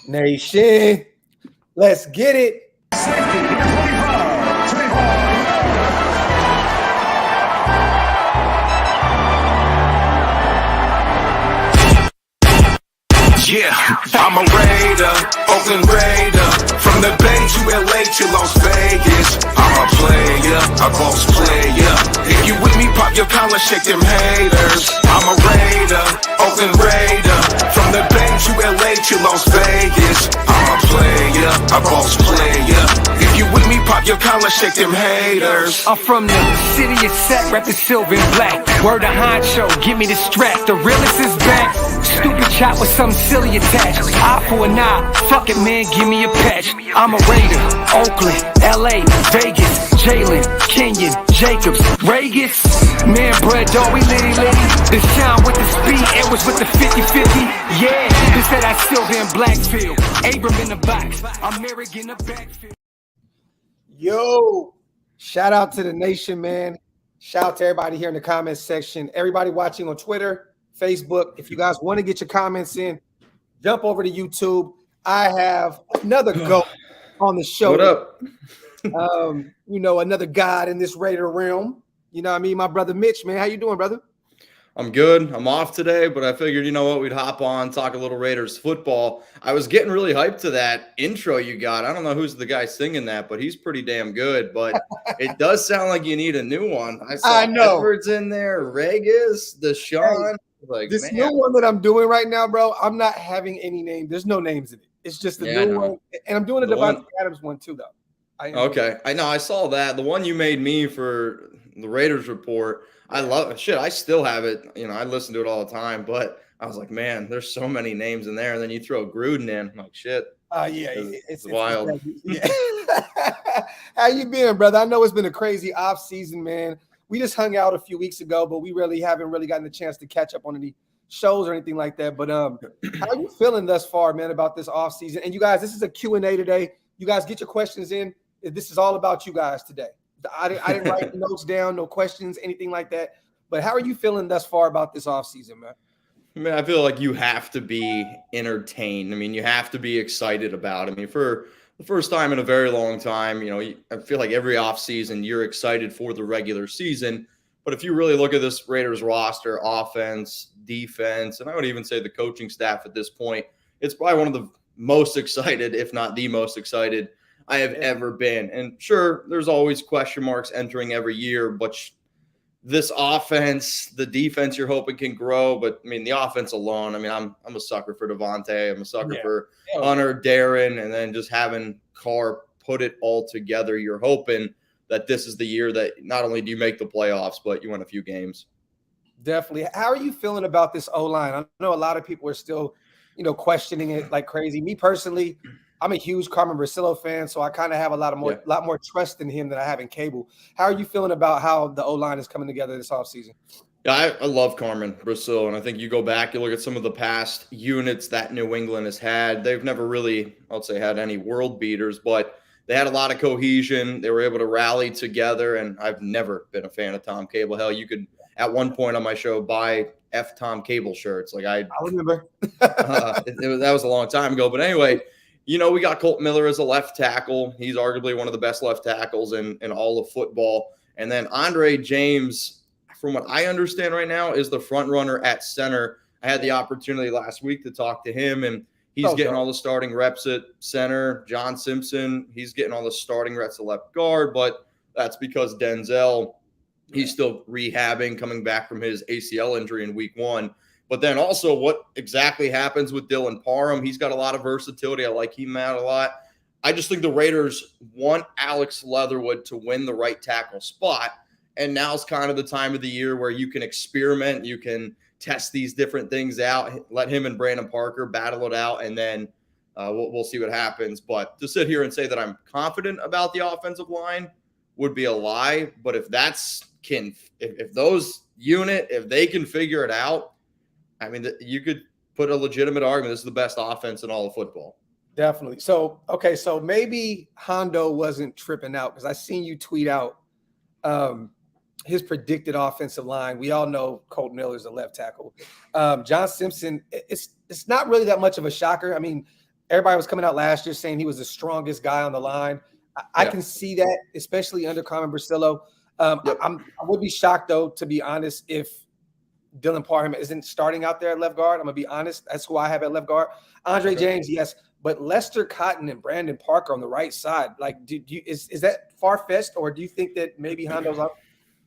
Nation, let's get it. Yeah, I'm a Raider, Oakland Raider. From the Bay to LA to Las Vegas. I'm a player, a boss player. If you with me, pop your collar, shake them haters. I'm a Raider, Oakland Raider. From the Bay to LA to Las Vegas. I'm a player, a boss player. If you with me, pop your collar, shake them haters. I'm from the city of Sac, rapping silver and black. Word of honcho, give me the strap. The realest is back. Stupid chop with some silly attached. Eye for an eye, fuck it man, give me a patch. I'm a Raider, Oakland, LA, Vegas, Jalen, Kenyon, Jacobs, Regis. Man, bruh, dog, we litty. The shine with the speed, Edwards with the 50-50. Yeah, this that I silver and Blackfield. Abram in the box, I'm Merrick in the backfield. Yo, shout out to the nation, man. Shout out to everybody here in the comments section. Everybody watching on Twitter, Facebook. If you guys want to get your comments in, jump over to YouTube. I have another GOAT on the show. What up? Another god in this Raider realm. You know what I mean? My brother Mitch, man. How you doing, brother? I'm good. I'm off today, but I figured, you know what, we'd hop on, talk a little Raiders football. I was getting really hyped to that intro you got. I don't know who's the guy singing that, but he's pretty damn good. But it does sound like you need a new one. I know Edwards in there, Regis, Deshaun. Like this new one that I'm doing right now, bro. I'm not having any name. There's no names in it. It's just the new one, and I'm doing a Devontae Adams one too, though. I know. I saw that. The one you made me for the Raiders report. I love it. Shit, I still have it. I listen to it all the time, but I was like, man, there's so many names in there. And then you throw Gruden in. I'm like, shit. It's wild. How you been, brother? I know it's been a crazy off season, man. We just hung out a few weeks ago, but we really haven't gotten a chance to catch up on any shows or anything like that. But how are you feeling thus far, man, about this off season? And you guys, this is a Q&A today. You guys get your questions in. This is all about you guys today. I didn't write notes down, no questions, anything like that. But how are you feeling thus far about this offseason, man? I mean, I feel like you have to be entertained. I mean, you have to be excited about it. I mean, for the first time in a very long time, I feel like every offseason you're excited for the regular season. But if you really look at this Raiders roster, offense, defense, and I would even say the coaching staff at this point, it's probably one of the most excited, if not the most excited I have ever been. And sure, there's always question marks entering every year, but this offense, the defense you're hoping can grow. But I mean, the offense alone, I mean, I'm a sucker for Devontae. I'm a sucker for Hunter, Darren, and then just having Carr put it all together. You're hoping that this is the year that not only do you make the playoffs, but you win a few games. Definitely. How are you feeling about this O-line? I know a lot of people are still, questioning it like crazy. Me personally, I'm a huge Carmen Bricillo fan, so I kind of have a lot more trust in him than I have in Cable. How are you feeling about how the O-line is coming together this offseason? Yeah, I love Carmen Bricillo, and I think you go back, you look at some of the past units that New England has had. They've never really, I'll say, had any world beaters, but they had a lot of cohesion. They were able to rally together, and I've never been a fan of Tom Cable. Hell, you could, at one point on my show, buy F Tom Cable shirts. Like I remember. That was a long time ago. But anyway, we got Colt Miller as a left tackle. He's arguably one of the best left tackles in all of football. And then Andre James, from what I understand right now, is the front runner at center. I had the opportunity last week to talk to him, and he's getting all the starting reps at center. John Simpson, he's getting all the starting reps at left guard, but that's because Denzel, he's still rehabbing, coming back from his ACL injury in week 1. But then also what exactly happens with Dylan Parham. He's got a lot of versatility. I like him out a lot. I just think the Raiders want Alex Leatherwood to win the right tackle spot. And now's kind of the time of the year where you can experiment. You can test these different things out. Let him and Brandon Parker battle it out, and then we'll see what happens. But to sit here and say that I'm confident about the offensive line would be a lie. But if those unit, if they can figure it out, I mean, you could put a legitimate argument. This is the best offense in all of football. Definitely. So maybe Hondo wasn't tripping out because I seen you tweet out his predicted offensive line. We all know Colt Miller's a left tackle. John Simpson, it's not really that much of a shocker. I mean, everybody was coming out last year saying he was the strongest guy on the line. I can see that, especially under Carmen Bricillo. I would be shocked, though, to be honest, if Dylan Parham isn't starting out there at left guard. I'm going to be honest. That's who I have at left guard. Andre James, yes. But Lester Cotton and Brandon Parker on the right side, like, is that far-fetched, or do you think that maybe Hondo's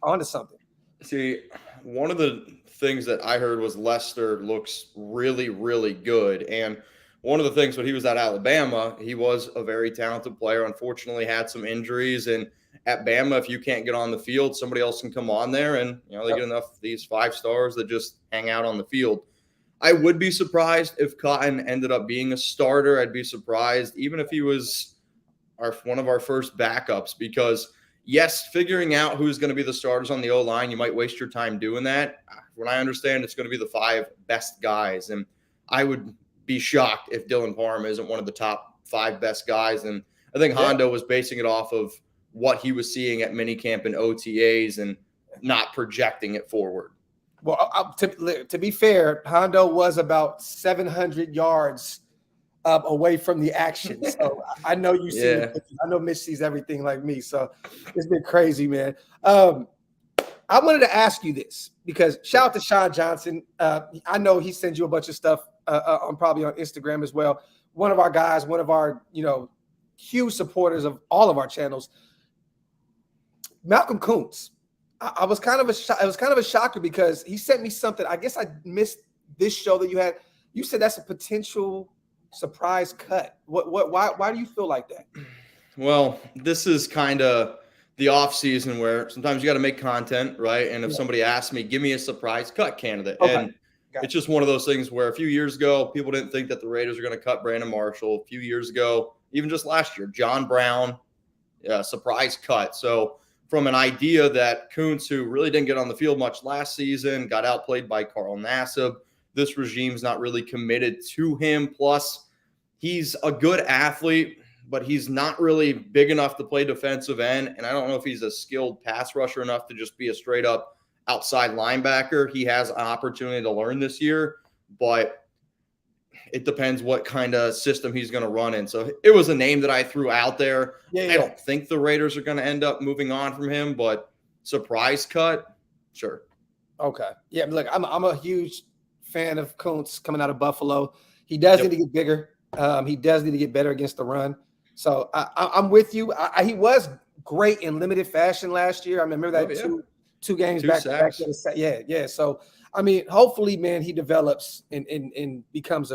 onto something? See, one of the things that I heard was Lester looks really, really good. And one of the things when he was at Alabama, he was a very talented player. Unfortunately, had some injuries. And at Bama, if you can't get on the field, somebody else can come on there. And, they get enough of these 5 stars that just hang out on the field. I would be surprised if Cotton ended up being a starter. I'd be surprised even if he was one of our first backups because, yes, figuring out who's going to be the starters on the O-line, you might waste your time doing that. When I understand it's going to be the 5 best guys. And I would be shocked if Dylan Parham isn't one of the top 5 best guys. And I think Hondo was basing it off of what he was seeing at minicamp and OTAs and not projecting it forward. Well, to be fair, Hondo was about 700 yards away from the action. So I know you see it. I know Mitch sees everything like me. So it's been crazy, man. I wanted to ask you this because shout out to Sean Johnson. I know he sends you a bunch of stuff probably on Instagram as well. One of our guys, one of our, huge supporters of all of our channels. Malcolm Kuntz. It was kind of a shocker because he sent me something. I guess I missed this show that you had. You said that's a potential surprise cut. Why do you feel like that? Well, this is kind of the off season where sometimes you got to make content, right? And if somebody asks me, give me a surprise cut candidate. Okay. And it's just one of those things where a few years ago, people didn't think that the Raiders were going to cut Brandon Marshall. A few years ago, even just last year, John Brown, surprise cut. So from an idea that Kuntz, who really didn't get on the field much last season, got outplayed by Carl Nassib. This regime's not really committed to him. Plus, he's a good athlete, but he's not really big enough to play defensive end. And I don't know if he's a skilled pass rusher enough to just be a straight up outside linebacker. He has an opportunity to learn this year, but it depends what kind of system he's going to run in. So it was a name that I threw out there. I don't think the Raiders are going to end up moving on from him, but surprise cut, sure. Okay. Yeah, look, I'm a huge fan of Kuntz coming out of Buffalo. He does need to get bigger. He does need to get better against the run. So I'm with you. He was great in limited fashion last year. I remember that two games back to back. Yeah. So, I mean, hopefully, man, he develops and becomes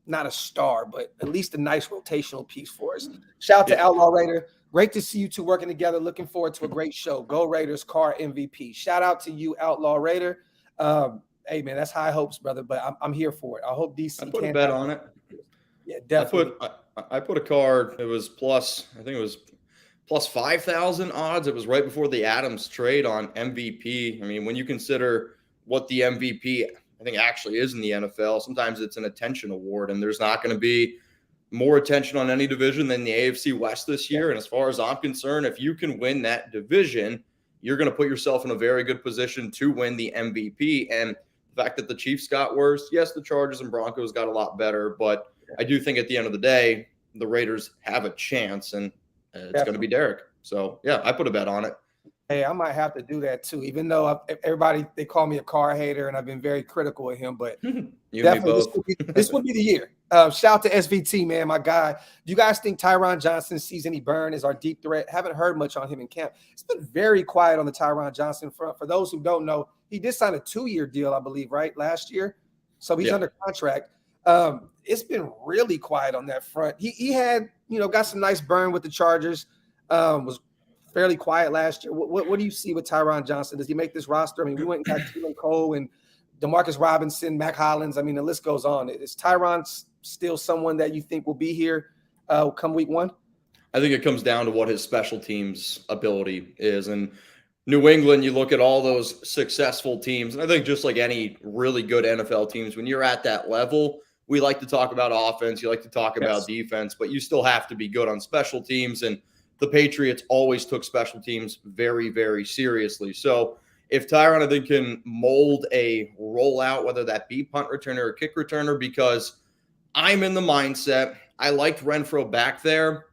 not a star, but at least a nice rotational piece for us. Shout out to Outlaw Raider. Great to see you two working together. Looking forward to a great show. Go Raiders, car MVP. Shout out to you, Outlaw Raider. Hey, man, that's high hopes, brother, but I'm here for it. I hope DC I put a bet on it. Yeah, definitely. I put a card. It was plus 5,000 odds. It was right before the Adams trade on MVP. I mean, when you consider what the MVP I think actually is in the NFL, sometimes it's an attention award, and there's not going to be more attention on any division than the AFC West this year. And as far as I'm concerned, if you can win that division, you're going to put yourself in a very good position to win the MVP. And the fact that the Chiefs got worse, yes, the Chargers and Broncos got a lot better, but I do think at the end of the day, the Raiders have a chance, and it's going to be Derek. So, yeah, I put a bet on it. Hey, I might have to do that too, even though everybody, they call me a car hater and I've been very critical of him, but definitely this would be the year. Shout out to SVT, man, my guy. Do you guys think Tyron Johnson sees any burn as our deep threat? Haven't heard much on him in camp. It's been very quiet on the Tyron Johnson front. For those who don't know, he did sign a 2-year deal, I believe, right, last year. So he's under contract. It's been really quiet on that front. He had, got some nice burn with the Chargers, was fairly quiet last year. What do you see with Tyron Johnson? Does he make this roster? I mean, we went and got Keelan Cole and DeMarcus Robinson, Mac Hollins. I mean, the list goes on. Is Tyron still someone that you think will be here come week 1? I think it comes down to what his special teams ability is. And New England, you look at all those successful teams, and I think just like any really good NFL teams, when you're at that level, we like to talk about offense, you like to talk about defense, but you still have to be good on special teams. And the Patriots always took special teams very, very seriously. So if Tyron, I think, can mold a rollout, whether that be punt returner or kick returner, because I'm in the mindset. I liked Renfrow back there,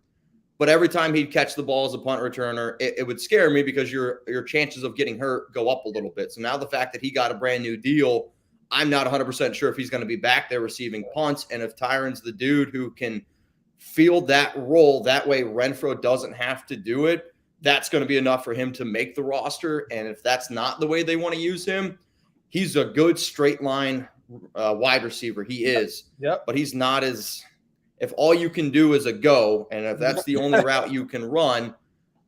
but every time he'd catch the ball as a punt returner, it would scare me because your chances of getting hurt go up a little bit. So now the fact that he got a brand new deal, I'm not 100% sure if he's going to be back there receiving punts. And if Tyron's the dude who can field that role, that way Renfrow doesn't have to do it, that's going to be enough for him to make the roster. And if that's not the way they want to use him, he's a good straight line wide receiver. He is. Yep. But he's not as – if all you can do is a go, and if that's the only route you can run,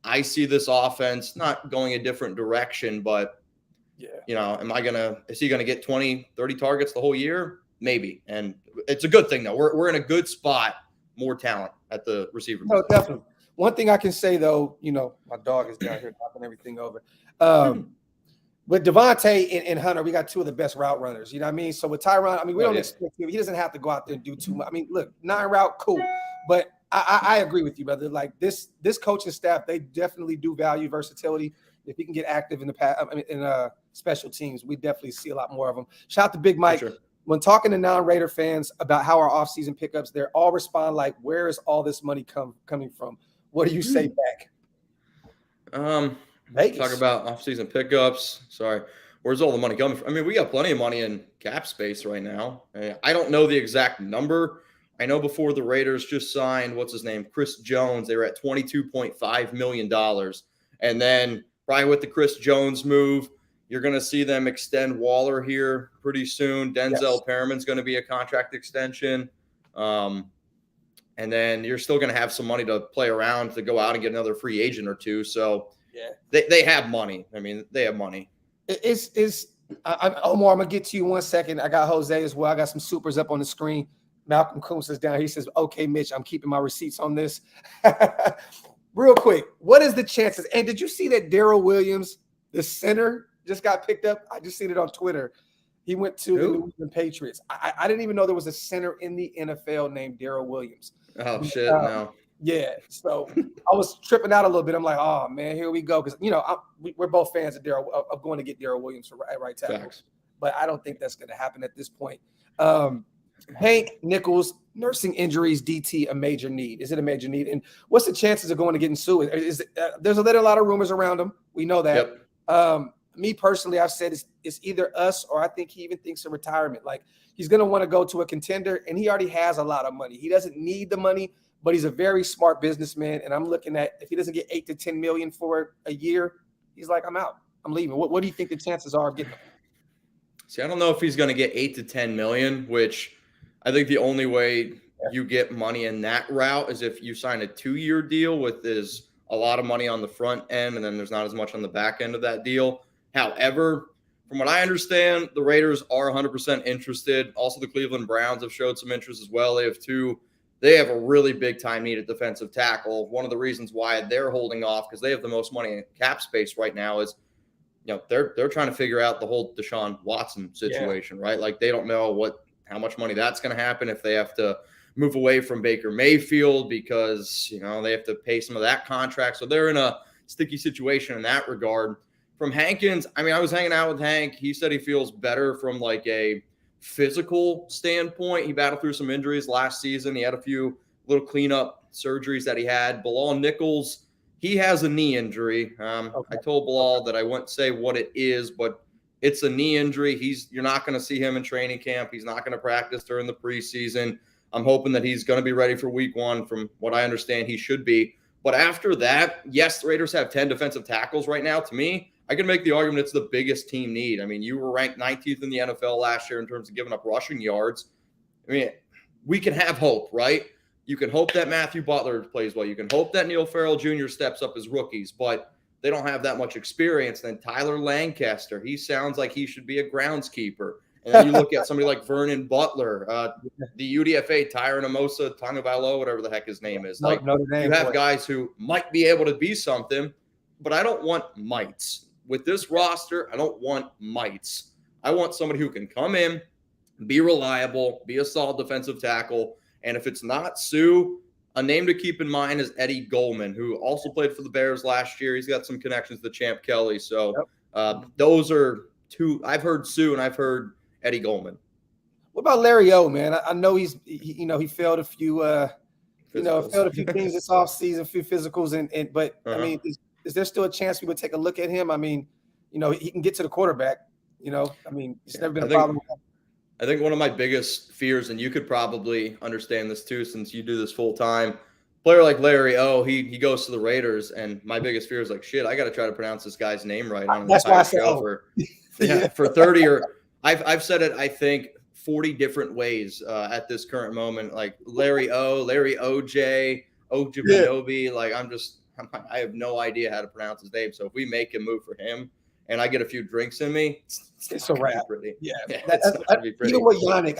I see this offense not going a different direction. But, you know, is he going to get 20, 30 targets the whole year? Maybe. And it's a good thing, though. We're in a good spot, more talent at the receiver position. No, definitely. One thing I can say, though, you know, my dog is down here knocking everything over. With Devontae and Hunter, we got two of the best route runners. You know what I mean? So with Tyron, I mean, we don't expect him. He doesn't have to go out there and do too much. I mean, look, 9 route, cool. But I agree with you, brother. Like this coaching staff, they definitely do value versatility. If he can get active in the special teams, we definitely see a lot more of them. Shout out to Big Mike. Sure. When talking to non-Raider fans about how our offseason pickups, they all respond like, where is all this money coming from? What do you say back? Vegas. Talk about offseason pickups. Sorry. Where's all the money coming from? I mean, we got plenty of money in cap space right now. I don't know the exact number. I know before the Raiders just signed, what's his name? Chris Jones. They were at $22.5 million. And then probably with the Chris Jones move, you're going to see them extend Waller here pretty soon. Denzel Perriman's going to be a contract extension. And then you're still going to have some money to play around to go out and get another free agent or two. So they have money. I mean, they have money. Omar, I'm going to get to you 1 second. I got Jose as well. I got some supers up on the screen. Malcolm Coombs is down. He says, okay, Mitch, I'm keeping my receipts on this. Real quick, what is the chances? And did you see that Darrell Williams, the center, just got picked up? I just seen it on Twitter. He went to the New England Patriots. I didn't even know there was a center in the NFL named Darrell Williams. Oh, shit, no. Yeah, so I was tripping out a little bit. I'm like, oh, man, here we go. Because, you know, we're both fans of of going to get Darrell Williams for right tackle. Facts. But I don't think that's going to happen at this point. Hank Nichols, nursing injuries, DT, a major need. Is it a major need? And what's the chances of going to getting sued? There's a lot of rumors around him. We know that. Yep. Me personally, I've said it's either us or I think he even thinks of retirement. Like he's going to want to go to a contender, and he already has a lot of money. He doesn't need the money, but he's a very smart businessman. And I'm looking at if he doesn't get $8 to $10 million for a year, he's like, I'm out. I'm leaving. What do you think the chances are of getting him? See, I don't know if he's going to get $8 to $10 million, which I think the only way you get money in that route is if you sign a 2-year deal with a lot of money on the front end, and then there's not as much on the back end of that deal. However, from what I understand, the Raiders are 100% interested. Also, the Cleveland Browns have showed some interest as well. They have a really big time need at defensive tackle. One of the reasons why they're holding off, because they have the most money in cap space right now, is they're trying to figure out the whole Deshaun Watson situation, right? Like they don't know how much money that's going to happen if they have to move away from Baker Mayfield because they have to pay some of that contract. So they're in a sticky situation in that regard. From Hankins, I mean, I was hanging out with Hank. He said he feels better from like a physical standpoint. He battled through some injuries last season. He had a few little cleanup surgeries that he had. Bilal Nichols, he has a knee injury. I told Bilal that I wouldn't say what it is, but it's a knee injury. You're not going to see him in training camp. He's not going to practice during the preseason. I'm hoping that he's going to be ready for week 1. From what I understand, he should be. But after that, yes, the Raiders have 10 defensive tackles right now. To me, I can make the argument it's the biggest team need. I mean, you were ranked 19th in the NFL last year in terms of giving up rushing yards. I mean, we can have hope, right? You can hope that Matthew Butler plays well. You can hope that Neil Farrell Jr. steps up as rookies, but they don't have that much experience. Then Tyler Lancaster, he sounds like he should be a groundskeeper. And then you look at somebody like Vernon Butler, the UDFA, Tyron Amosa, Tagovailoa, whatever the heck his name is. Like you have guys who might be able to be something, but I don't want mites. With this roster, I don't want mites. I want somebody who can come in, be reliable, be a solid defensive tackle. And if it's not Sue, a name to keep in mind is Eddie Goldman, who also played for the Bears last year. He's got some connections to Champ Kelly. So those are two. I've heard Sue and I've heard Eddie Goldman. What about Larry O, man? I know he failed a few failed a few things this offseason, a few physicals, but I mean, is there still a chance we would take a look at him? I mean, he can get to the quarterback. I mean, it's never been a problem. I think one of my biggest fears, and you could probably understand this too, since you do this full time. Player like Larry O, he goes to the Raiders, and my biggest fear is like, shit, I got to try to pronounce this guy's name right on the entire show for 30 or I've said it, I think 40 different ways at this current moment. Like Larry O, Larry OJ, Ojibinobi. Like I have no idea how to pronounce his name. So if we make a move for him, and I get a few drinks in me, it's a wrap. Yeah, it's not gonna be pretty. Even with Yannick,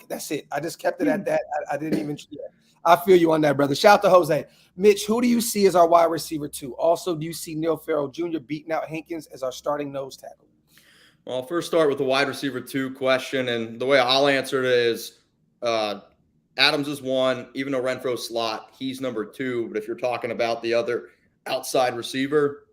that's it. I just kept it at that. I didn't even. Yeah. I feel you on that, brother. Shout out to Jose. Mitch, who do you see as our wide receiver 2? Also, do you see Neil Farrell Jr. beating out Hankins as our starting nose tackle? Well, I'll first start with the wide receiver 2 question, and the way I'll answer it is Adams is 1, even though Renfro's slot, he's number 2. But if you're talking about the other outside receiver,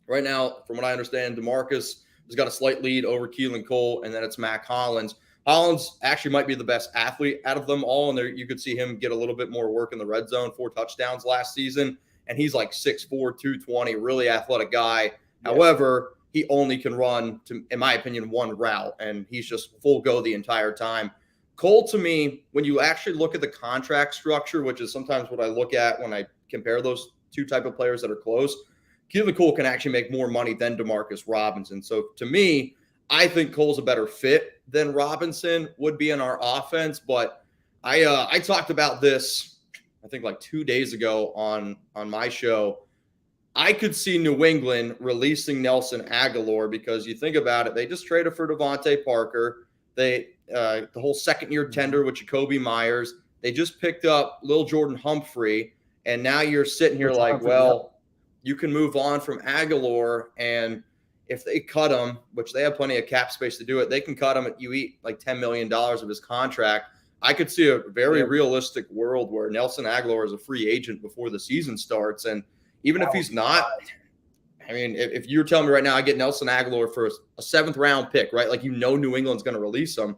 right now, from what I understand, DeMarcus has got a slight lead over Keelan Cole, and then it's Mac Hollins. Hollins actually might be the best athlete out of them all, and there you could see him get a little bit more work in the red zone, 4 touchdowns last season, and he's like 6'4", 220, really athletic guy. Yeah. However, he only can run, in my opinion, 1 route, and he's just full go the entire time. Cole, to me, when you actually look at the contract structure, which is sometimes what I look at when I compare those 2 type of players that are close, Keelan Cole can actually make more money than DeMarcus Robinson. So to me, I think Cole's a better fit than Robinson would be in our offense. But I talked about this, I think like 2 days ago on my show. I could see New England releasing Nelson Aguilar because you think about it, they just traded for Devontae Parker. The whole second-year tender with Jacoby Myers. They just picked up Lil Jordan Humphrey, and now you're sitting here like, well, you can move on from Aguilar, and if they cut him, which they have plenty of cap space to do it, they can cut him. You eat like $10 million of his contract. I could see a very realistic world where Nelson Aguilar is a free agent before the season starts. And even if he's not, I mean, if you're telling me right now I get Nelson Aguilar for a 7th-round pick, right? Like New England's going to release him.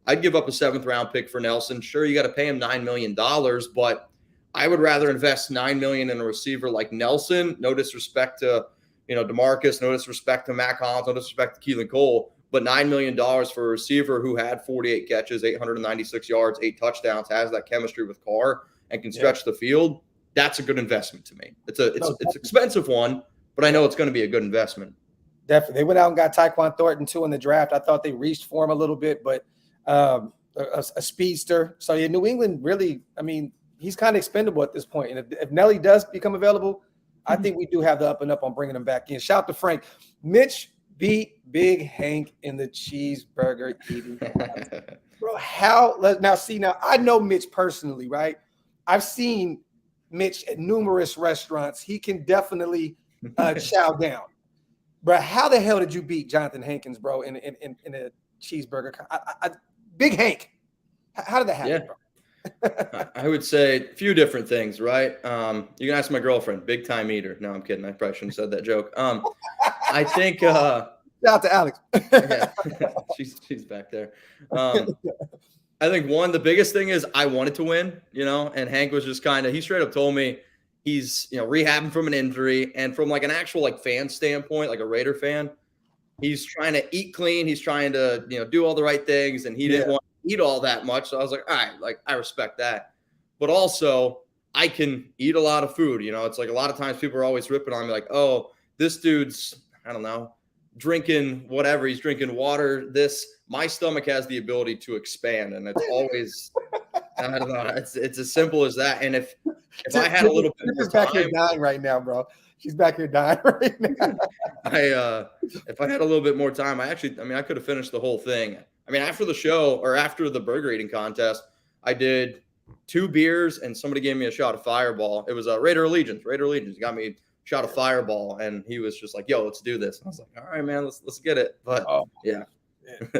I'd give up a 7th-round pick for Nelson. Sure, you got to pay him $9 million, but I would rather invest $9 million in a receiver like Nelson. No disrespect to DeMarcus, no disrespect to Mac Hollins, no disrespect to Keelan Cole, but $9 million for a receiver who had 48 catches, 896 yards, 8 touchdowns, has that chemistry with Carr, and can stretch the field. That's a good investment to me. It's an expensive one, but I know it's going to be a good investment. Definitely. They went out and got Tyquan Thornton too in the draft. I thought they reached for him a little bit, but a speedster. So yeah, New England really, I mean, he's kind of expendable at this point. And if Nelly does become available, I think we do have the up and up on bringing him back in. Shout out to Frank. Mitch beat Big Hank in the cheeseburger eating. Bro, now I know Mitch personally, right? I've seen Mitch at numerous restaurants. He can definitely chow down. Bro, how the hell did you beat Jonathan Hankins, bro, in a cheeseburger? Big Hank. How did that happen, bro? I would say a few different things, right? You can ask my girlfriend, big time eater. No, I'm kidding. I probably shouldn't have said that joke. I think shout out to Alex. Yeah, she's back there. I think the biggest thing is I wanted to win, and Hank was just he straight up told me he's, rehabbing from an injury, and from like an actual like fan standpoint, like a Raider fan, he's trying to eat clean. He's trying to, do all the right things, and he didn't want eat all that much. So I was like, all right, like I respect that. But also I can eat a lot of food. It's like a lot of times people are always ripping on me like, oh, this dude's, I don't know, drinking whatever. He's drinking water. My stomach has the ability to expand. And it's always, I don't know. It's as simple as that. And if I had a little bit more time. She's back here dying right now, bro. She's back here dying right now. If I had a little bit more time, I could have finished the whole thing. I mean, after the show or after the burger eating contest, I did 2 beers and somebody gave me a shot of Fireball. It was Raider Allegiance. He got me a shot of Fireball, and he was just like, yo, let's do this. And I was like, all right, man, let's get it. But yeah.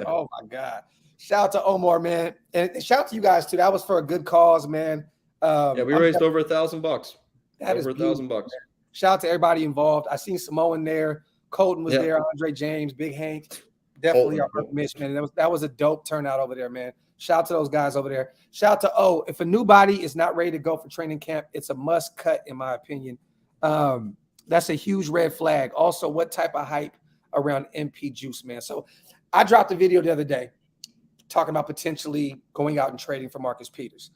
Oh my God. Shout out to Omar, man. And shout out to you guys too. That was for a good cause, man. We raised over $1,000. That over is $1,000. Shout out to everybody involved. I seen Samoan there. Colton was there. Andre James, Big Hank. Definitely our Mitch, man. That was a dope turnout over there, man. Shout out to those guys over there. Shout out to if a new body is not ready to go for training camp, it's a must cut, in my opinion. That's a huge red flag. Also, what type of hype around MP Juice, man? So I dropped a video the other day talking about potentially going out and trading for Marcus Peters.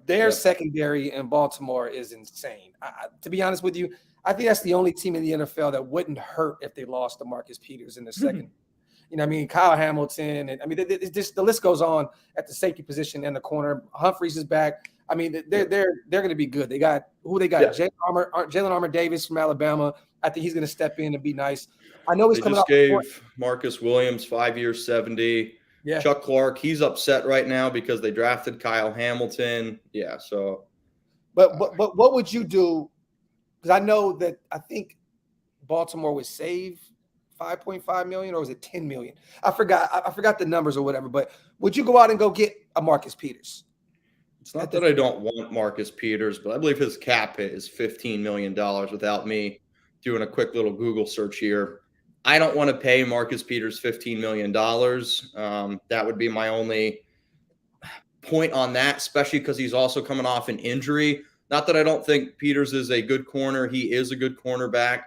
Their secondary in Baltimore is insane. To be honest with you, I think that's the only team in the NFL that wouldn't hurt if they lost to Marcus Peters in the second. You know what I mean? Kyle Hamilton. And I mean, the list goes on at the safety position and the corner. Humphreys is back. I mean, they're going to be good. They got Jalen Armour Davis from Alabama. I think he's going to step in and be nice. I know he's coming up. They just gave Marcus Williams 5 years, 70. Yeah. Chuck Clark, he's upset right now because they drafted Kyle Hamilton. Yeah, so. But what would you do? Because I know that I think Baltimore would save $5.5 million, or was it $10 million? I forgot the numbers or whatever. But would you go out and go get a Marcus Peters? It's not that I don't want Marcus Peters, but I believe his cap hit is $15 million without me doing a quick little Google search here. I don't want to pay Marcus Peters $15 million. That would be my only point on that, especially because he's also coming off an injury. Not that I don't think Peters is a good corner. He is a good cornerback.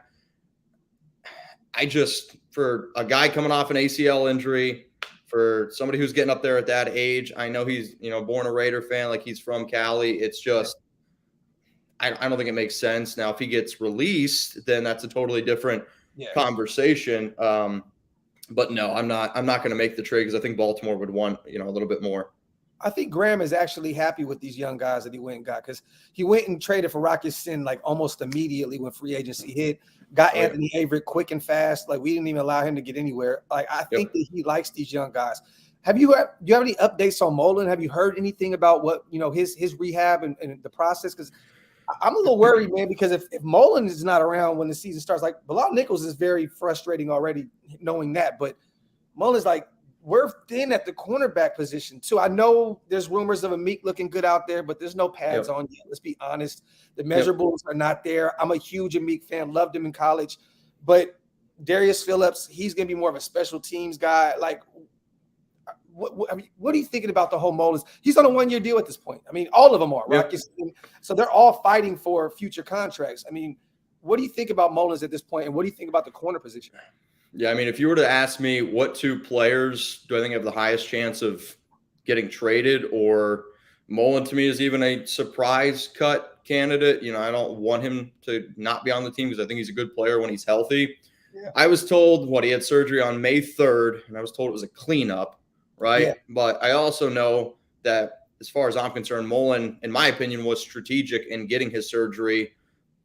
For a guy coming off an ACL injury, for somebody who's getting up there at that age, I know he's, born a Raider fan, like he's from Cali. It's just, I don't think it makes sense. Now, if he gets released, then that's a totally different conversation. But no, I'm not going to make the trade because I think Baltimore would want, a little bit more. I think Graham is actually happy with these young guys that he went and got, because he went and traded for Rocky Sin like almost immediately when free agency hit. Got Anthony Averett quick and fast. Like, we didn't even allow him to get anywhere. Like, I think that he likes these young guys. Do you have any updates on Mullen? Have you heard anything about what, his rehab and the process? Because I'm a little worried, man, because if Mullen is not around when the season starts, like, Bilal Nichols is very frustrating already knowing that. But Mullen's like, we're thin at the cornerback position too. I know there's rumors of Amik looking good out there, but there's no pads on yet. Let's be honest. The measurables are not there. I'm a huge Amik fan, loved him in college. But Darius Phillips, he's going to be more of a special teams guy. Like, what are you thinking about the whole Mullins? He's on a 1-year deal at this point. I mean, all of them are, right? So they're all fighting for future contracts. I mean, what do you think about Mullins at this point, and what do you think about the corner position? Yeah, I mean, if you were to ask me what two players do I think have the highest chance of getting traded, or Mullen to me is even a surprise cut candidate. I don't want him to not be on the team because I think he's a good player when he's healthy. Yeah. I was told he had surgery on May 3rd, and I was told it was a cleanup, right? Yeah. But I also know that as far as I'm concerned, Mullen, in my opinion, was strategic in getting his surgery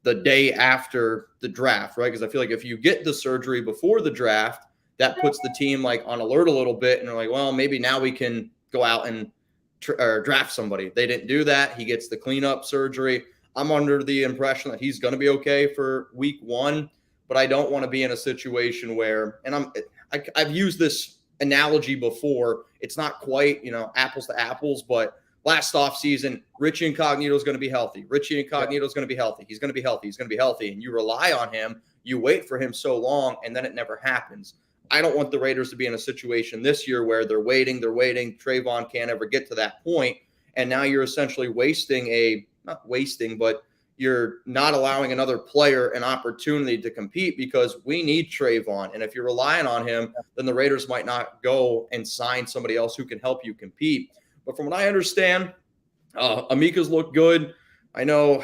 the day after the draft, right? Because I feel like if you get the surgery before the draft, that puts the team like on alert a little bit, and they're like, well, maybe now we can go out and draft somebody. They didn't do that. He gets the cleanup surgery. I'm under the impression that he's going to be okay for week 1, but I don't want to be in a situation where, and I've used this analogy before. It's not quite, apples to apples, but last offseason, Richie Incognito is going to be healthy. Richie Incognito is going to be healthy. He's going to be healthy. He's going to be healthy. And you rely on him. You wait for him so long, and then it never happens. I don't want the Raiders to be in a situation this year where they're waiting. Trayvon can't ever get to that point. And now you're essentially but you're not allowing another player an opportunity to compete because we need Trayvon. And if you're relying on him, then the Raiders might not go and sign somebody else who can help you compete. But from what I understand, Amika's looked good. I know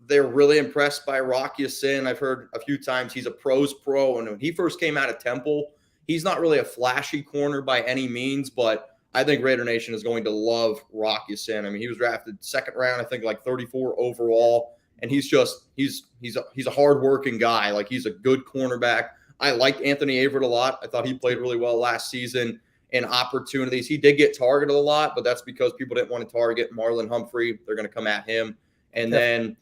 they're really impressed by Rocky Sin. I've heard a few times he's a pro's pro. And when he first came out of Temple, he's not really a flashy corner by any means, but I think Raider Nation is going to love Rocky Sin. I mean, he was drafted 2nd round, I think like 34 overall. And he's a hardworking guy. Like, he's a good cornerback. I liked Anthony Averett a lot. I thought he played really well last season. In opportunities, he did get targeted a lot, but that's because people didn't want to target Marlon Humphrey. They're going to come at him. And then,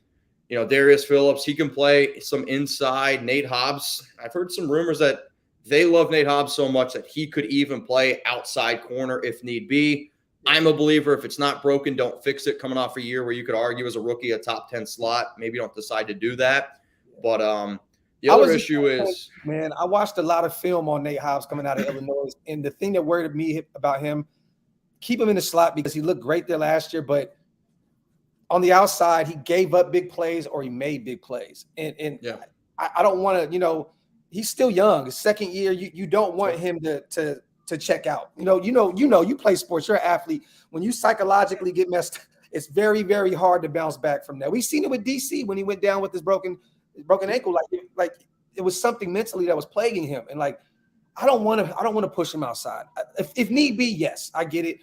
Darius Phillips, he can play some inside. Nate Hobbs, I've heard some rumors that they love Nate Hobbs so much that he could even play outside corner if need be. I'm a believer, if it's not broken, don't fix it. Coming off a year where you could argue as a rookie a top 10 slot, maybe you don't decide to do that. But The other issue is, man, I watched a lot of film on Nate Hobbs coming out of Illinois, and the thing that worried me about him, keep him in the slot because he looked great there last year, but on the outside, he gave up big plays or he made big plays. And I don't want to, he's still young. His second year, you don't want him to check out. You play sports, you're an athlete. When you psychologically get messed, it's very, very hard to bounce back from that. We've seen it with DC when he went down with his broken ankle. Like it was something mentally that was plaguing him. And like, I don't want to push him outside. If need be, yes, I get it.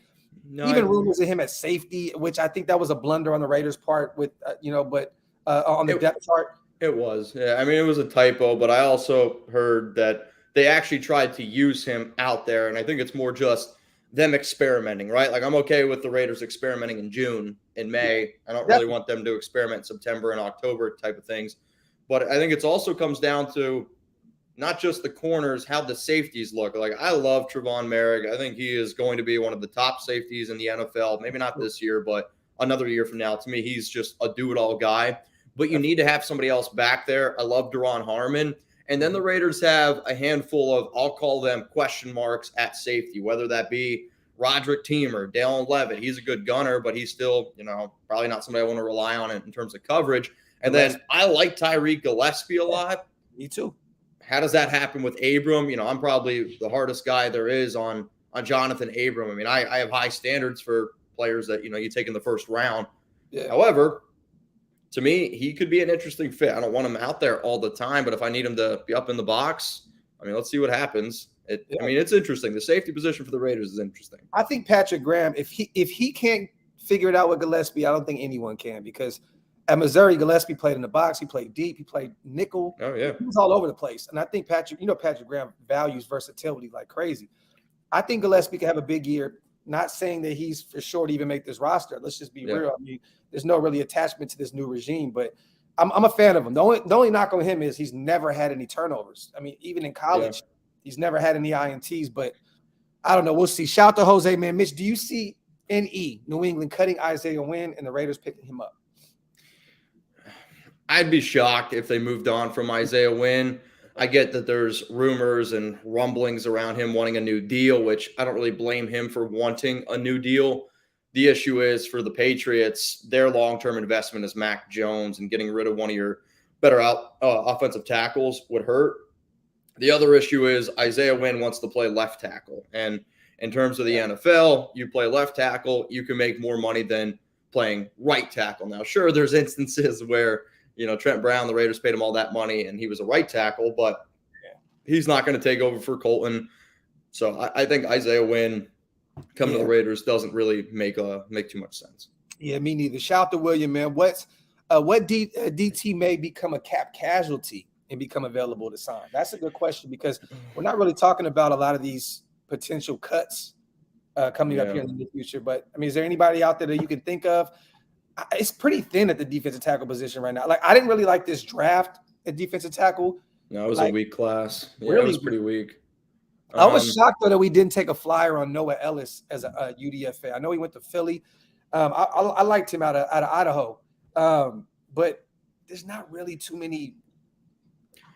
No, even rumors of him at safety, which I think that was a blunder on the Raiders' part with, but on the depth chart. It was. Yeah, I mean, it was a typo, but I also heard that they actually tried to use him out there, and I think it's more just them experimenting, right? Like, I'm okay with the Raiders experimenting in June and May. I don't really want them to experiment in September and October type of things. But I think it also comes down to not just the corners, how the safeties look. Like, I love Trevon Merrick. I think he is going to be one of the top safeties in the NFL. Maybe not this year, but another year from now. To me, he's just a do-it-all guy. But you need to have somebody else back there. I love Daron Harmon. And then the Raiders have a handful of, I'll call them question marks at safety, whether that be Roderick Teamer, Dallin Levitt. He's a good gunner, but he's still, probably not somebody I want to rely on in terms of coverage. And then I like Tyreek Gillespie a lot. Me too. How does that happen with Abram? I'm probably the hardest guy there is on Jonathan Abram. I mean, I have high standards for players that, you take in the first round. Yeah. However, to me, he could be an interesting fit. I don't want him out there all the time, but if I need him to be up in the box, let's see what happens. I mean, it's interesting. The safety position for the Raiders is interesting. I think Patrick Graham, if he can't figure it out with Gillespie, I don't think anyone can, because at Missouri, Gillespie played in the box. He played deep. He played nickel. Oh, yeah. He was all over the place. And I think Patrick Graham values versatility like crazy. I think Gillespie could have a big year. Not saying that he's for sure to even make this roster. Let's just be real. I mean, there's no really attachment to this new regime, but I'm a fan of him. The only knock on him is he's never had any turnovers. I mean, even in college, he's never had any INTs, but I don't know. We'll see. Shout out to Jose, man. Mitch, do you see New England cutting Isaiah Wynn and the Raiders picking him up? I'd be shocked if they moved on from Isaiah Wynn. I get that there's rumors and rumblings around him wanting a new deal, which I don't really blame him for wanting a new deal. The issue is for the Patriots, their long-term investment is Mac Jones, and getting rid of one of your better offensive tackles would hurt. The other issue is Isaiah Wynn wants to play left tackle. And in terms of the NFL, you play left tackle, you can make more money than playing right tackle. Now, sure, there's instances where Trent Brown, the Raiders paid him all that money, and he was a right tackle, but he's not going to take over for Colton. So I think Isaiah Wynn coming to the Raiders doesn't really make too much sense. Yeah, me neither. Shout out to William, man. What DT may become a cap casualty and become available to sign? That's a good question, because we're not really talking about a lot of these potential cuts coming up here in the near future. But, I mean, is there anybody out there that you can think of? It's pretty thin at the defensive tackle position right now. Like, I didn't really like this draft at defensive tackle. No, it was a weak class. Yeah, really, it was pretty weak. I was shocked, though, that we didn't take a flyer on Noah Ellis as a UDFA. I know he went to Philly. I liked him out of Idaho. But there's not really too many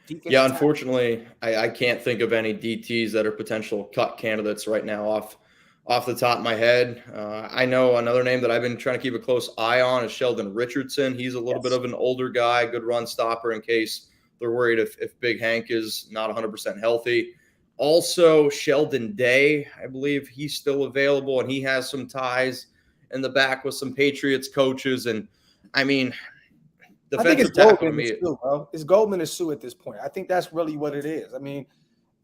defensive tackles. Unfortunately, I can't think of any DTs that are potential cut candidates right now off the top of my head. I know another name that I've been trying to keep a close eye on is Sheldon Richardson. He's a little bit of an older guy, good run stopper in case they're worried if Big Hank is not 100% healthy. Also, Sheldon Day, I believe he's still available, and he has some ties in the back with some Patriots coaches. And, I mean, I think it's Goldman and Sue, bro. It's Goldman and Sue at this point. I think that's really what it is. I mean,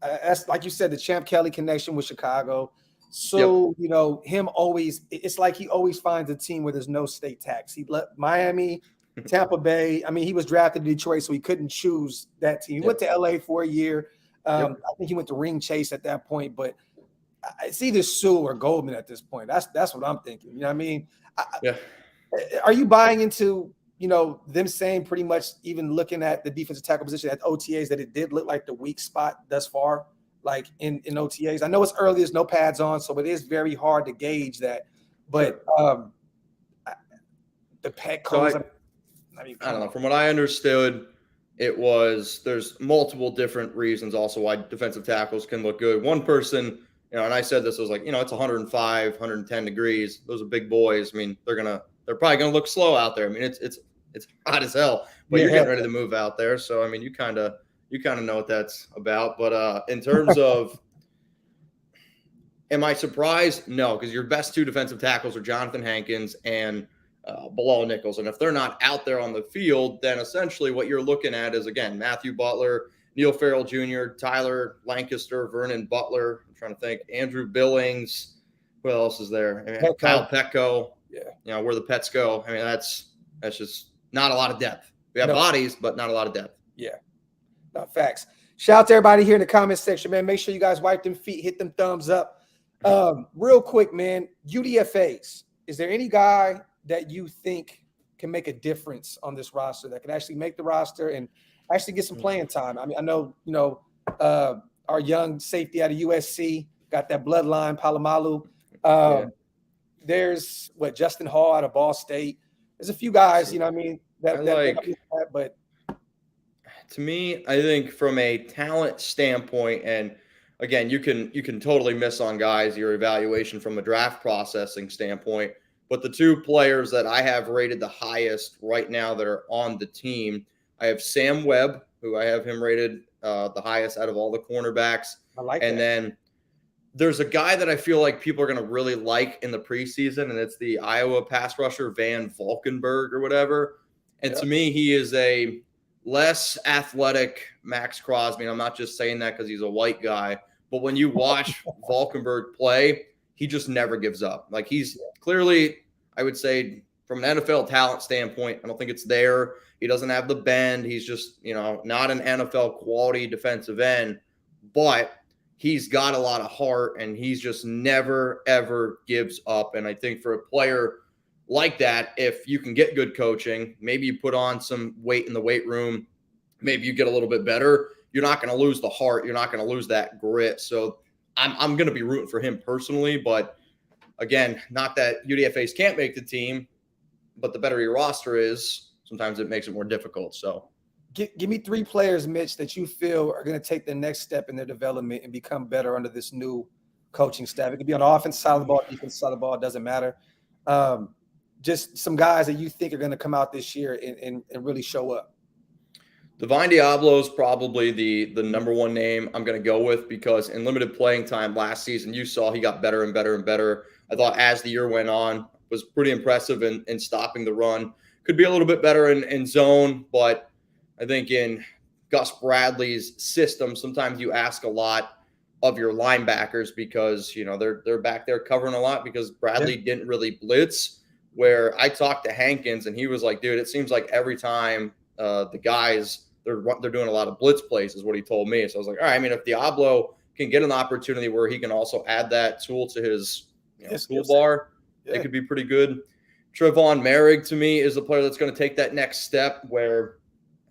that's like you said, the Champ Kelly connection with Chicago. So, him always – it's like he always finds a team where there's no state tax. He left Miami, Tampa Bay. I mean, he was drafted in Detroit, so he couldn't choose that team. He went to L.A. for a year. I think he went to Ring Chase at that point. But it's either Sue or Goldman at this point. That's what I'm thinking. You know what I mean? Are you buying into them saying pretty much, even looking at the defensive tackle position at OTAs, that it did look like the weak spot thus far? Like in OTAs, I know it's early, there's no pads on, so it is very hard to gauge that. But the pet codes, I don't know. From what I understood, there's multiple different reasons also why defensive tackles can look good. One person, and I said this was like, it's 105, 110 degrees. Those are big boys. I mean, they're probably gonna look slow out there. I mean, it's hot as hell, but you're getting ready to move out there. So I mean, you kind of know what that's about. But in terms of, am I surprised? No, because your best two defensive tackles are Jonathan Hankins and Bilal Nichols. And if they're not out there on the field, then essentially what you're looking at is, again, Matthew Butler, Neil Farrell Jr., Tyler Lancaster, Vernon Butler. I'm trying to think. Andrew Billings. Who else is there? I mean, Kyle Petco. Yeah. Where the pets go. I mean, that's just not a lot of depth. We have bodies, but not a lot of depth. Yeah. No, facts. Shout out to everybody here in the comment section, man. Make sure you guys wipe them feet, hit them thumbs up. Real quick, man. UDFAs. Is there any guy that you think can make a difference on this roster, that can actually make the roster and actually get some playing time? I mean, I know, our young safety out of USC got that bloodline, Palomalu. There's Justin Hall out of Ball State. There's a few guys, but to me, I think from a talent standpoint, and again, you can totally miss on guys, your evaluation from a draft processing standpoint. But the two players that I have rated the highest right now that are on the team, I have Sam Webb, who I have him rated the highest out of all the cornerbacks. I like and that. Then there's a guy that I feel like people are going to really like in the preseason, and it's the Iowa pass rusher, Van Valkenburg or whatever. And to me, he is a less athletic Max Crosby. And I'm not just saying that because he's a white guy. But when you watch Valkenburg play, he just never gives up. Like, he's clearly, I would say, from an NFL talent standpoint, I don't think it's there. He doesn't have the bend. He's just, not an NFL quality defensive end. But he's got a lot of heart, and he's just never, ever gives up. And I think for a player like that, if you can get good coaching, maybe you put on some weight in the weight room, maybe you get a little bit better, you're not going to lose the heart. You're not going to lose that grit. So I'm going to be rooting for him personally. But again, not that UDFAs can't make the team, but the better your roster is, sometimes it makes it more difficult. So give me three players, Mitch, that you feel are going to take the next step in their development and become better under this new coaching staff. It could be on the offense side of the ball, defense side of the ball, it doesn't matter. Just some guys that you think are going to come out this year and really show up. Divine Diablo is probably the number one name I'm going to go with, because in limited playing time last season, you saw he got better and better and better. I thought as the year went on, was pretty impressive in stopping the run. Could be a little bit better in zone, but I think in Gus Bradley's system, sometimes you ask a lot of your linebackers because, they're back there covering a lot because Bradley didn't really blitz. Where I talked to Hankins and he was like, dude, it seems like every time the guys, they're doing a lot of blitz plays is what he told me. So I was like, all right, I mean, if Diablo can get an opportunity where he can also add that tool to his toolbar, it could be pretty good. Trevon Merrick, to me, is the player that's going to take that next step where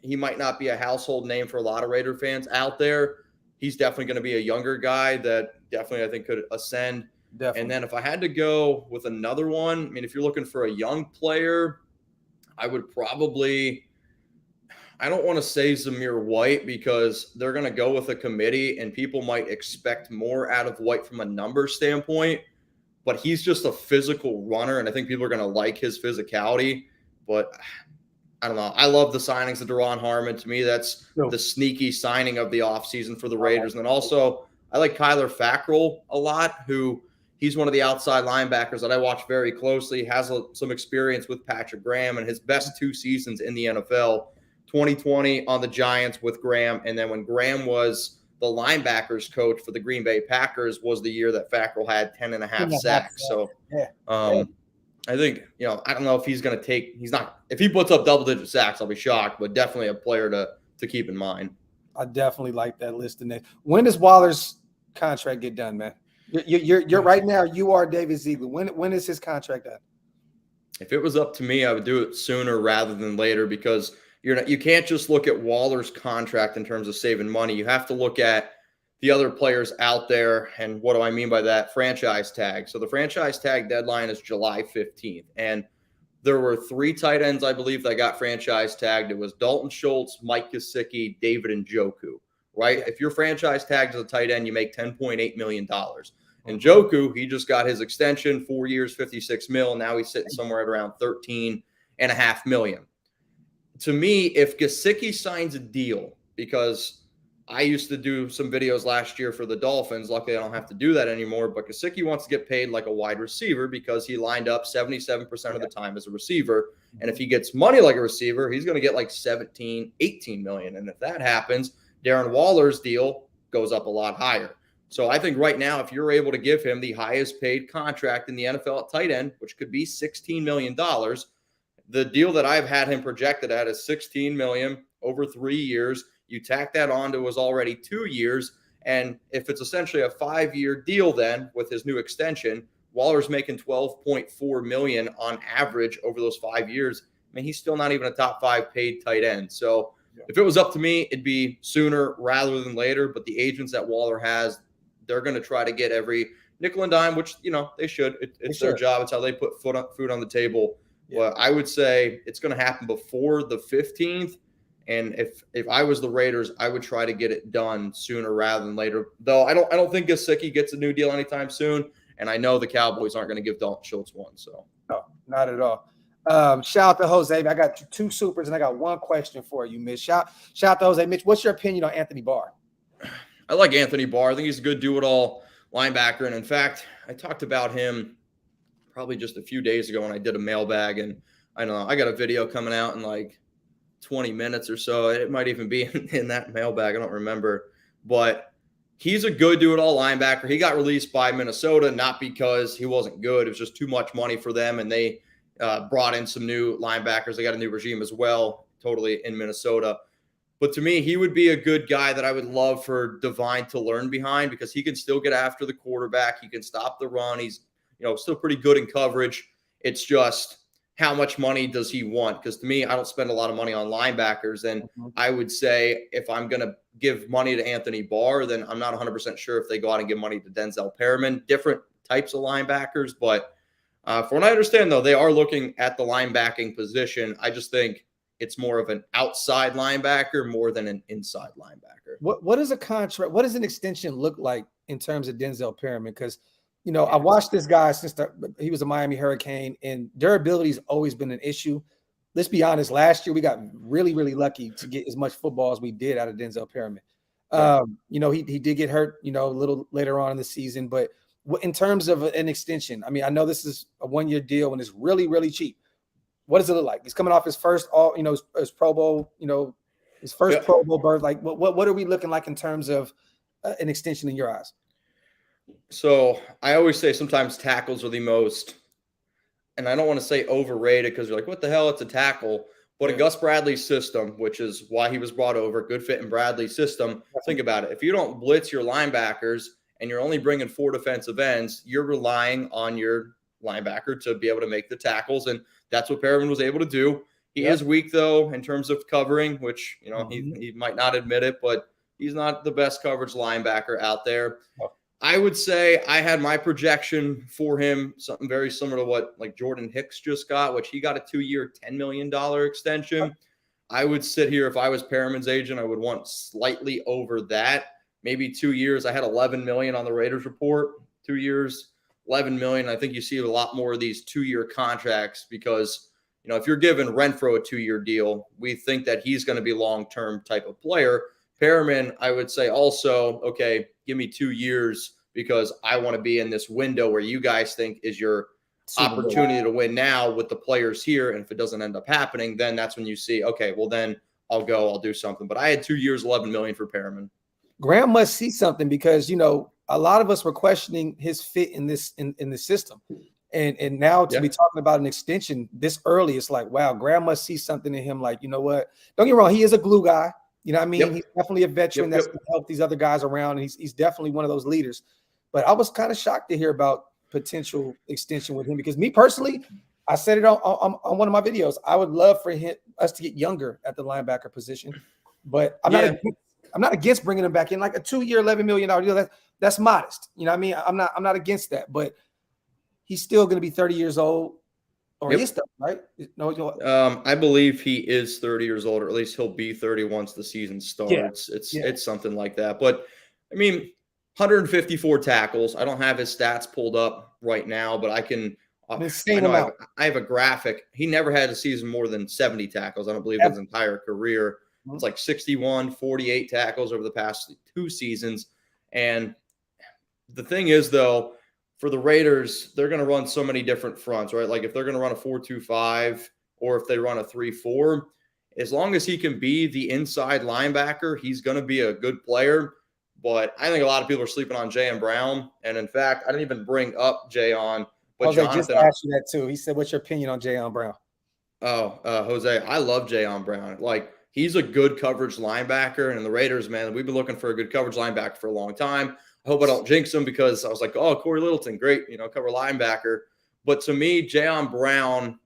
he might not be a household name for a lot of Raider fans out there. He's definitely going to be a younger guy that definitely I think could ascend. Definitely. And then if I had to go with another one, I mean, if you're looking for a young player, I would probably – I don't want to say Zamir White because they're going to go with a committee and people might expect more out of White from a number standpoint, but he's just a physical runner, and I think people are going to like his physicality. But I don't know. I love the signings of Deron Harmon. To me, that's the sneaky signing of the offseason for the Raiders. And then also I like Kyler Fackrell a lot, who he's one of the outside linebackers that I watch very closely, has some experience with Patrick Graham, and his best two seasons in the NFL, 2020 on the Giants with Graham, and then when Graham was the linebackers coach for the Green Bay Packers was the year that Fackrell had 10.5 sacks. So I think, I don't know if he's going to if he puts up double-digit sacks, I'll be shocked, but definitely a player to keep in mind. I definitely like that list. When does Waller's contract get done, man? You're right now, you are David Ziegler. When is his contract done? If it was up to me, I would do it sooner rather than later, because you can't just look at Waller's contract in terms of saving money. You have to look at the other players out there. And what do I mean by that? Franchise tag. So the franchise tag deadline is July 15th. And there were 3 tight ends, I believe, that got franchise tagged. It was Dalton Schultz, Mike Gesicki, David Njoku, right? If you're franchise tagged as a tight end, you make $10.8 million. And Njoku, he just got his extension, 4 years, $56 million. Now he's sitting somewhere at around $13.5 million. To me, if Gesicki signs a deal, because I used to do some videos last year for the Dolphins. Luckily, I don't have to do that anymore. But Gesicki wants to get paid like a wide receiver because he lined up 77% of the time as a receiver. And if he gets money like a receiver, he's going to get like 17, 18 million. And if that happens, Darren Waller's deal goes up a lot higher. So I think right now, if you're able to give him the highest paid contract in the NFL at tight end, which could be $16 million, the deal that I've had him projected at is $16 million over 3 years. You tack that on to his already 2 years. And if it's essentially a 5-year deal, then with his new extension, Waller's making $12.4 million on average over those 5 years. I mean, he's still not even a top 5 paid tight end. So if it was up to me, it'd be sooner rather than later. But the agents that Waller has, they're going to try to get every nickel and dime, which, you know, they should. It's their job. It's how they put food on the table. Yeah. Well, I would say it's going to happen before the 15th. And if I was the Raiders, I would try to get it done sooner rather than later. Though I don't think Gesicki gets a new deal anytime soon. And I know the Cowboys aren't going to give Dalton Schultz one. So no, not at all. Shout out to Jose. I got 2 supers and I got 1 question for you, Mitch. Shout out to Jose. Mitch, what's your opinion on Anthony Barr? I like Anthony Barr. I think he's a good do-it-all linebacker. And in fact, I talked about him probably just a few days ago when I did a mailbag. And I know I got a video coming out in like 20 minutes or so. It might even be in that mailbag. I don't remember. But he's a good do-it-all linebacker. He got released by Minnesota, not because he wasn't good. It was just too much money for them, and they brought in some new linebackers. They got a new regime as well, totally in Minnesota. But to me, he would be a good guy that I would love for Devine to learn behind because he can still get after the quarterback. He can stop the run. He's, you know, still pretty good in coverage. It's just how much money does he want? Because to me, I don't spend a lot of money on linebackers. And I would say if I'm going to give money to Anthony Barr, then I'm not 100% sure if they go out and give money to Denzel Perriman, different types of linebackers. But from what I understand, though, they are looking at the linebacking position. I just think it's more of an outside linebacker more than an inside linebacker. What is a contract? What does an extension look like in terms of Denzel Perriman? Because, you know, I watched this guy since he was a Miami Hurricane, and durability has always been an issue. Let's be honest. Last year, we got really, really lucky to get as much football as we did out of Denzel Perriman. You know, he did get hurt, you know, a little later on in the season. But in terms of an extension, I mean, I know this is a 1-year deal and it's really, really cheap. What does it look like? He's coming off his first his Pro Bowl, you know, his first Pro Bowl berth. Like, what are we looking like in terms of an extension in your eyes? So I always say sometimes tackles are the most, and I don't want to say overrated because you're like, what the hell? It's a tackle. But in Gus Bradley's system, which is why he was brought over, good fit in Bradley's system. Think about it. If you don't blitz your linebackers and you're only bringing 4 defensive ends, you're relying on your linebacker to be able to make the tackles. And that's what Perriman was able to do. He is weak, though, in terms of covering, which, you know, he might not admit it, but he's not the best coverage linebacker out there. I would say I had my projection for him, something very similar to what like Jordan Hicks just got, which he got a 2-year, $10 million extension. I would sit here if I was Perriman's agent, I would want slightly over that. Maybe 2 years. I had $11 million on the Raiders report. 2 years, $11 million. I think you see a lot more of these 2-year contracts because, you know, if you're giving Renfro a 2-year deal, we think that he's going to be a long-term type of player. Perriman, I would say also, okay, give me 2 years because I want to be in this window where you guys think is your opportunity to win now with the players here. And if it doesn't end up happening, then that's when you see, okay, well, then I'll do something. But I had 2 years, $11 million for Perriman. Graham must see something because, you know, a lot of us were questioning his fit in this system. And now to be talking about an extension this early, it's like, wow, Graham must see something in him. Like, you know what? Don't get me wrong. He is a glue guy. You know what I mean? He's definitely a veteran that's going to help these other guys around. And he's definitely one of those leaders. But I was kind of shocked to hear about potential extension with him because me personally, I said it on one of my videos. I would love for us to get younger at the linebacker position. But I'm not against bringing him back in. Like a 2-year, $11 million deal. That's modest. You know what I mean? I'm not against that. But he's still going to be 30 years old Or Yep. he is 30, right? No, I believe he is 30 years old, or at least he'll be 30 once the season starts. It's something like that. But I mean, 154 tackles. I don't have his stats pulled up right now, but I can. insane I know amount. I have a graphic. He never had a season more than 70 tackles. I don't believe his entire career. It's like 61, 48 tackles over the past 2 seasons. And the thing is, though, for the Raiders, they're going to run so many different fronts, right? Like if they're going to run a 4-2-5 or if they run a 3-4, as long as he can be the inside linebacker, he's going to be a good player. But I think a lot of people are sleeping on Jayon Brown. And in fact, I didn't even bring up Jayon. But Jose Jonathan, just asked you that too. He said, "What's your opinion on Jayon Brown?" Jose, I love Jayon Brown. Like he's a good coverage linebacker, and the Raiders, man, we've been looking for a good coverage linebacker for a long time. I hope I don't jinx him because I was like, oh, Corey Littleton, great, cover linebacker. But to me, Jayon Brown,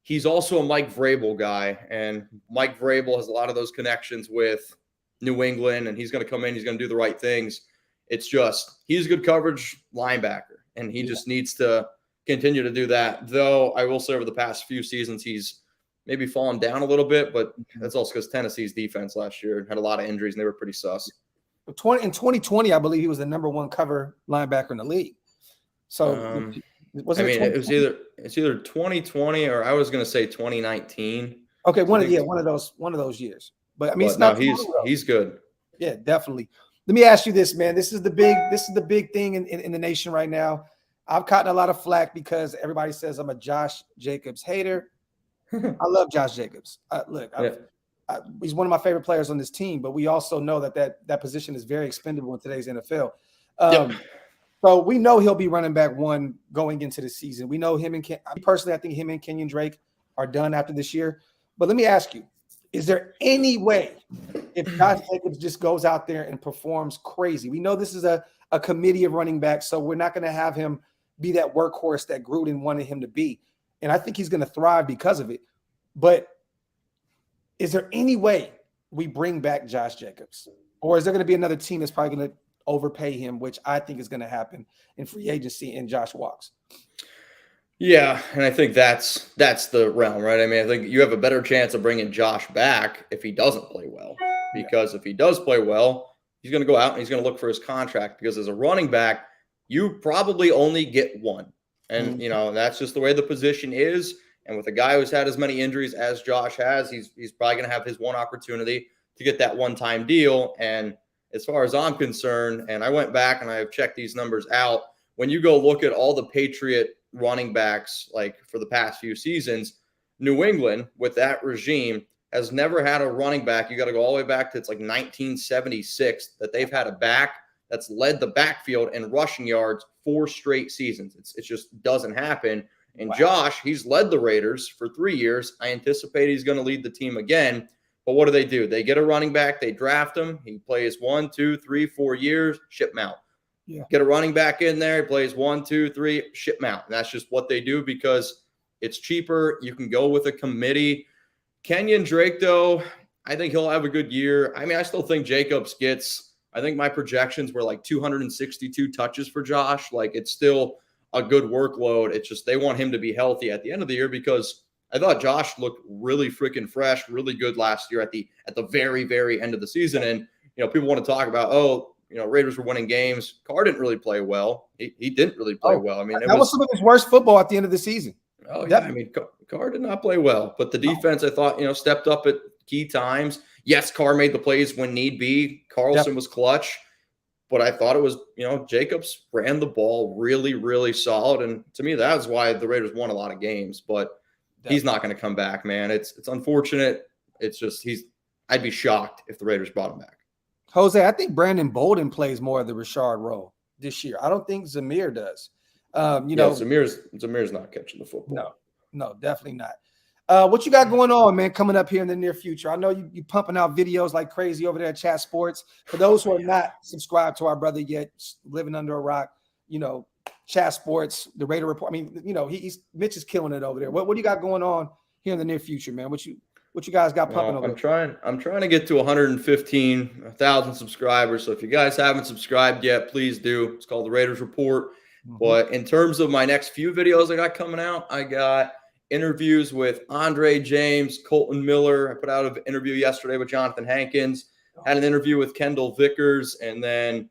he's also a Mike Vrabel guy, and Mike Vrabel has a lot of those connections with New England, and he's going to come in, he's going to do the right things. It's just he's a good coverage linebacker, and he just needs to continue to do that. Though I will say over the past few seasons, he's maybe fallen down a little bit, but that's also because Tennessee's defense last year had a lot of injuries, and they were pretty sus. In 2020, I believe he was the #1 cover linebacker in the league. So it's either 2020 or I was going to say 2019. Okay, one of those years. But I mean, it's not. He's good. Yeah, definitely. Let me ask you this, man. This is the big thing in the nation right now. I've gotten a lot of flack because everybody says I'm a Josh Jacobs hater. I love Josh Jacobs. He's one of my favorite players on this team, but we also know that position is very expendable in today's NFL. So we know he'll be running back 1 going into the season. We know him and personally, I think him and Kenyon Drake are done after this year. But let me ask you, is there any way if Josh Jacobs just goes out there and performs crazy? We know this is a committee of running backs, so we're not going to have him be that workhorse that Gruden wanted him to be. And I think he's going to thrive because of it. But is there any way we bring back Josh Jacobs? Or is there going to be another team that's probably going to overpay him, which I think is going to happen in free agency and Josh walks? Yeah, and I think that's the realm, right? I mean, I think you have a better chance of bringing Josh back if he doesn't play well. Because if he does play well, he's going to go out and he's going to look for his contract. Because as a running back, you probably only get 1. And, that's just the way the position is. And with a guy who's had as many injuries as Josh has, he's probably going to have his 1 opportunity to get that one-time deal. And as far as I'm concerned, and I went back and I have checked these numbers out, when you go look at all the Patriot running backs, like for the past few seasons, New England with that regime has never had a running back. You got to go all the way back to 1976 that they've had a back that's led the backfield in rushing yards 4 straight seasons. It just doesn't happen. And Josh, he's led the Raiders for 3 years. I anticipate he's going to lead the team again. But what do? They get a running back. They draft him. He plays 1, 2, 3, 4 years, ship him out. Yeah. Get a running back in there. He plays 1, 2, 3, ship him out. And that's just what they do because it's cheaper. You can go with a committee. Kenyon Drake, though, I think he'll have a good year. I mean, I still think Jacobs I think my projections were 262 touches for Josh. It's still a good workload. It's just they want him to be healthy at the end of the year because I thought Josh looked really freaking fresh, really good last year at the very, very end of the season. And, people want to talk about, Raiders were winning games. Carr didn't really play well. He didn't really play well. I mean, that was some of his worst football at the end of the season. Oh, yeah. I mean, Carr did not play well, but the defense, I thought, stepped up at key times. Yes, Carr made the plays when need be. Carlson was clutch. But I thought it was, Jacobs ran the ball really, really solid. And to me, that's why the Raiders won a lot of games. But he's not going to come back, man. It's unfortunate. It's just I'd be shocked if the Raiders brought him back. Jose, I think Brandon Bolden plays more of the Rashard role this year. I don't think Zamir does. Zamir's not catching the football. No, definitely not. What you got going on, man, coming up here in the near future? I know you pumping out videos like crazy over there at Chat Sports. For those who are not subscribed to our brother yet, living under a rock, Chat Sports, the Raider Report. I mean, Mitch is killing it over there. What do you got going on here in the near future, man? What you guys got pumping over there? I'm trying to get to 115,000 subscribers. So if you guys haven't subscribed yet, please do. It's called the Raiders Report. Mm-hmm. But in terms of my next few videos I got coming out, I got interviews with Andre James, Colton Miller. I put out an interview yesterday with Jonathan Hankins, had an interview with Kendall Vickers, and then,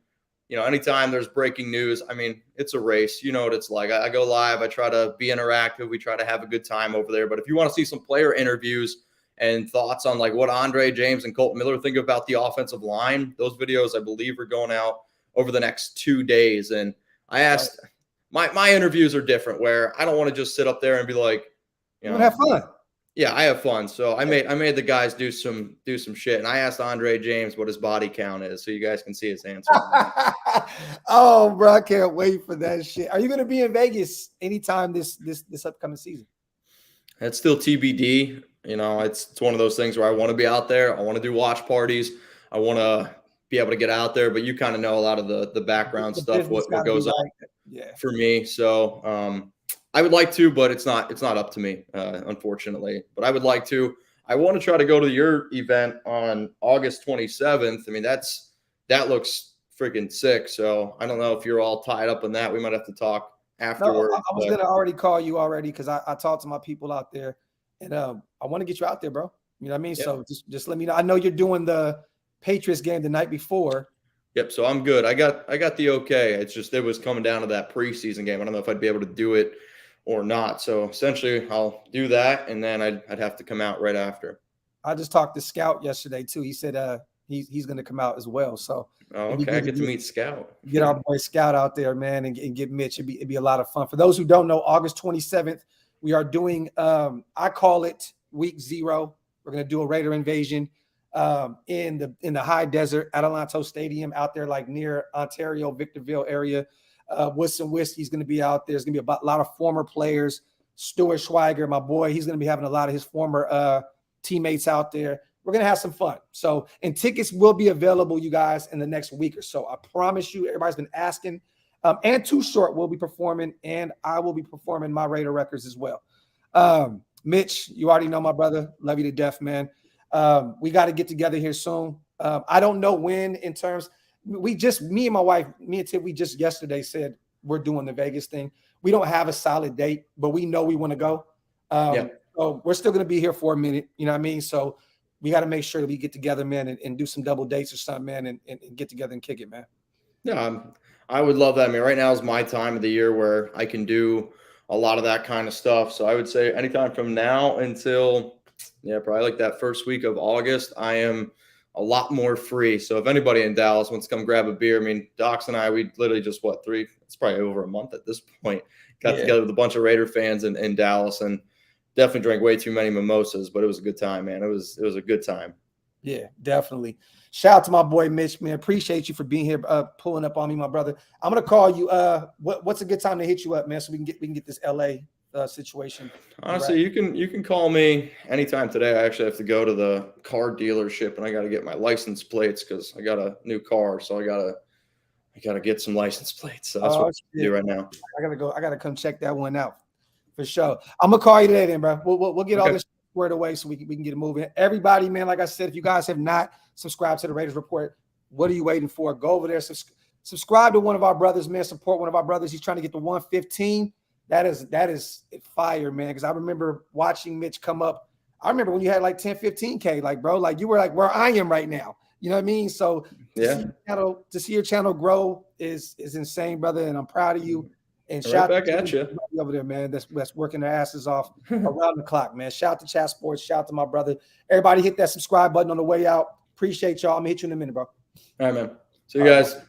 anytime there's breaking news, I mean, it's a race. You know what it's like. I go live. I try to be interactive. We try to have a good time over there. But if you want to see some player interviews and thoughts on like what Andre James and Colton Miller think about the offensive line, those videos, I believe, are going out over the next 2 days. And I asked, my interviews are different, where I don't want to just sit up there and be like, have fun. Yeah, I have fun. So I made the guys do some shit, and I asked Andre James what his body count is, so you guys can see his answer. Oh, bro, I can't wait for that shit. Are you going to be in Vegas anytime this upcoming season? It's still TBD. It's one of those things where I want to be out there. I want to do watch parties. I want to be able to get out there, but you kind of know a lot of the background stuff, what goes on for me. So I would like to, but it's not up to me, unfortunately. But I would like to. I want to try to go to your event on August 27th. I mean, that looks freaking sick. So I don't know if you're all tied up on that. We might have to talk afterwards. No, I was gonna already call you already because I talked to my people out there, and I want to get you out there, bro. You know what I mean? Yep. So just let me know. I know you're doing the Patriots game the night before. Yep. So I'm good. I got the okay. It's just it was coming down to that preseason game. I don't know if I'd be able to do it or not. So essentially I'll do that, and then I'd have to come out right after. I just talked to Scout yesterday too. He said he's going to come out as well. So okay, I get to meet Scout. Get our boy Scout out there, man, and get Mitch. It'd be a lot of fun. For those who don't know, August 27th, we are doing I call it week 0. We're going to do a Raider invasion in the high desert at Adelanto Stadium out there, like near Ontario, Victorville area. With some whiskey, he's going to be out there. There's going to be a lot of former players. Stuart Schweiger, my boy, he's going to be having a lot of his former teammates out there. We're going to have some fun. So, and tickets will be available, you guys, in the next week or so. I promise you, everybody's been asking. And Too Short will be performing, and I will be performing my Raider records as well. Mitch, you already know my brother. Love you to death, man. We got to get together here soon. I don't know when in terms – me and my wife, me and Tim, we just yesterday said we're doing the Vegas thing. We don't have a solid date, but we know we want to go. So we're still going to be here for a minute. You know what I mean? So we got to make sure that we get together, man, and do some double dates or something, man, and get together and kick it, man. Yeah, I would love that. I mean, right now is my time of the year where I can do a lot of that kind of stuff. So I would say anytime from now until, probably like that first week of August, I am a lot more free. So if anybody in Dallas wants to come grab a beer, I mean, Docs and I, we literally just it's probably over a month at this point, got together with a bunch of Raider fans in Dallas, and definitely drank way too many mimosas, but it was a good time, man. It was a good time. Yeah, definitely. Shout out to my boy Mitch, man. Appreciate you for being here, pulling up on me, my brother. I'm gonna call you. What's a good time to hit you up, man, so we can get this LA situation. Honestly, right. You can call me anytime today. I actually have to go to the car dealership, and I got to get my license plates because I got a new car, so I gotta get some license plates. So that's what I do right now. I gotta come check that one out for sure. I'm gonna call you today, then, bro. We'll get all this squared away so we can get it moving. Everybody, man, like I said, if you guys have not subscribed to the Raiders Report, what are you waiting for? Go over there, subscribe to one of our brothers, man. Support one of our brothers. He's trying to get to 115. That is fire, man, because I remember watching Mitch come up. I remember when you had like 10, 15K, like, bro, like you were like where I am right now. You know what I mean? So to see your channel grow is insane, brother, and I'm proud of you. And shout back at you over there, man. That's working their asses off around the clock, man. Shout out to Chat Sports. Shout out to my brother. Everybody hit that subscribe button on the way out. Appreciate y'all. I'm gonna hit you in a minute, bro. All right, man. See you guys.